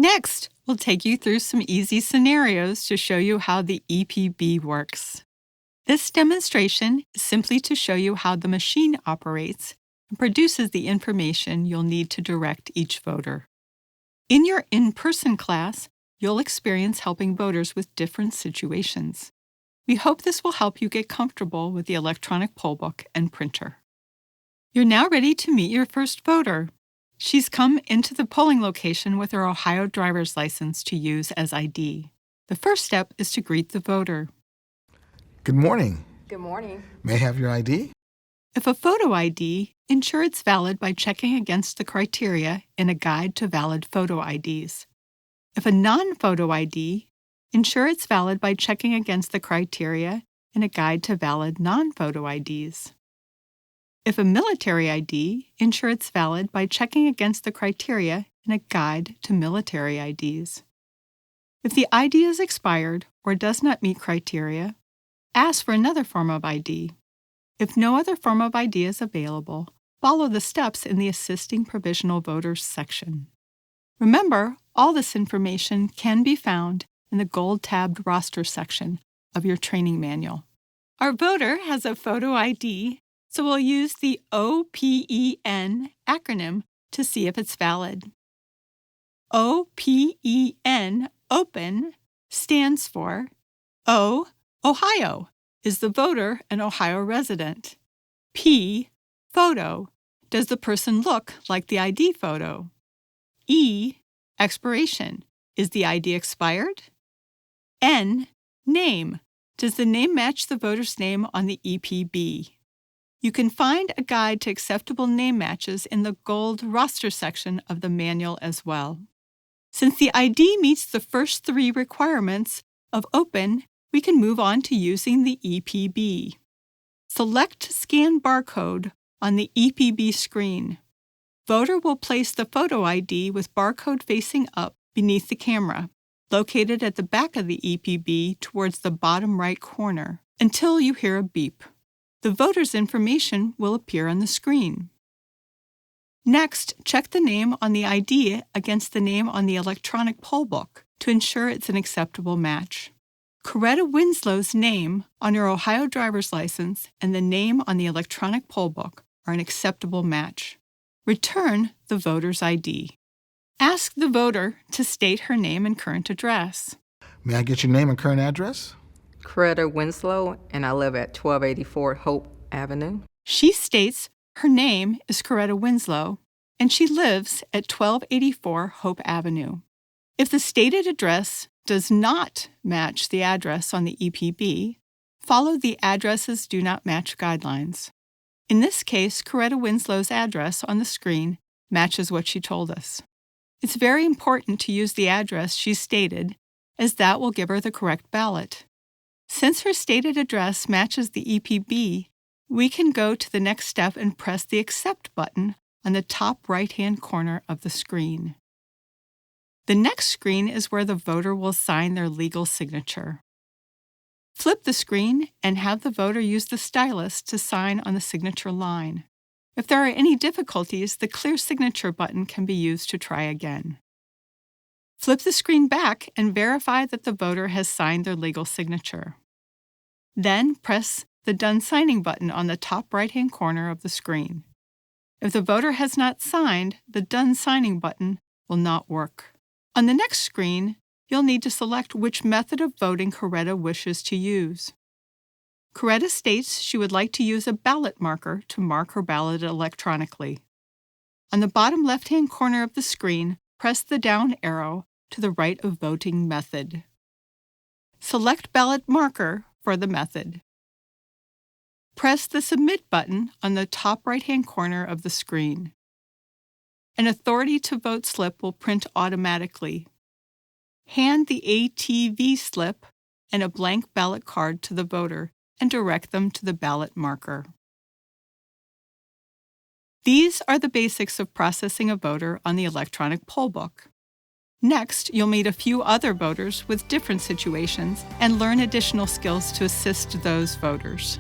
Next, we'll take you through some easy scenarios to show you how the EPB works. This demonstration is simply to show you how the machine operates and produces the information you'll need to direct each voter. In your in-person class, you'll experience helping voters with different situations. We hope this will help you get comfortable with the electronic poll book and printer. You're now ready to meet your first voter. She's come into the polling location with her Ohio driver's license to use as ID. The first step is to greet the voter. Good morning. Good morning. May I have your ID? If a photo ID, ensure it's valid by checking against the criteria in a guide to valid photo IDs. If a non-photo ID, ensure it's valid by checking against the criteria in a guide to valid non-photo IDs. If a military ID, ensure it's valid by checking against the criteria in a guide to military IDs. If the ID is expired or does not meet criteria, ask for another form of ID. If no other form of ID is available, follow the steps in the Assisting Provisional Voters section. Remember, all this information can be found in the gold-tabbed roster section of your training manual. Our voter has a photo ID, so we'll use the OPEN acronym to see if it's valid. OPEN, open, stands for O, Ohio. Is the voter an Ohio resident? P, photo. Does the person look like the ID photo? E, expiration. Is the ID expired? N, name. Does the name match the voter's name on the EPB? You can find a guide to acceptable name matches in the gold roster section of the manual as well. Since the ID meets the first three requirements of open, we can move on to using the EPB. Select Scan Barcode on the EPB screen. Voter will place the photo ID with barcode facing up beneath the camera, located at the back of the EPB towards the bottom right corner, until you hear a beep. The voter's information will appear on the screen. Next, check the name on the ID against the name on the electronic poll book to ensure it's an acceptable match. Coretta Winslow's name on your Ohio driver's license and the name on the electronic poll book are an acceptable match. Return the voter's ID. Ask the voter to state her name and current address. May I get your name and current address? Coretta Winslow, and I live at 1284 Hope Avenue. She states her name is Coretta Winslow, and she lives at 1284 Hope Avenue. If the stated address does not match the address on the EPB, follow the Addresses Do Not Match guidelines. In this case, Coretta Winslow's address on the screen matches what she told us. It's very important to use the address she stated, as that will give her the correct ballot. Since her stated address matches the EPB, we can go to the next step and press the Accept button on the top right-hand corner of the screen. The next screen is where the voter will sign their legal signature. Flip the screen and have the voter use the stylus to sign on the signature line. If there are any difficulties, the Clear Signature button can be used to try again. Flip the screen back and verify that the voter has signed their legal signature. Then press the Done Signing button on the top right-hand corner of the screen. If the voter has not signed, the Done Signing button will not work. On the next screen, you'll need to select which method of voting Coretta wishes to use. Coretta states she would like to use a ballot marker to mark her ballot electronically. On the bottom left-hand corner of the screen, press the down arrow to the right of voting method. Select Ballot Marker for the method. Press the Submit button on the top right-hand corner of the screen. An Authority to Vote slip will print automatically. Hand the ATV slip and a blank ballot card to the voter and direct them to the ballot marker. These are the basics of processing a voter on the electronic poll book. Next, you'll meet a few other voters with different situations and learn additional skills to assist those voters.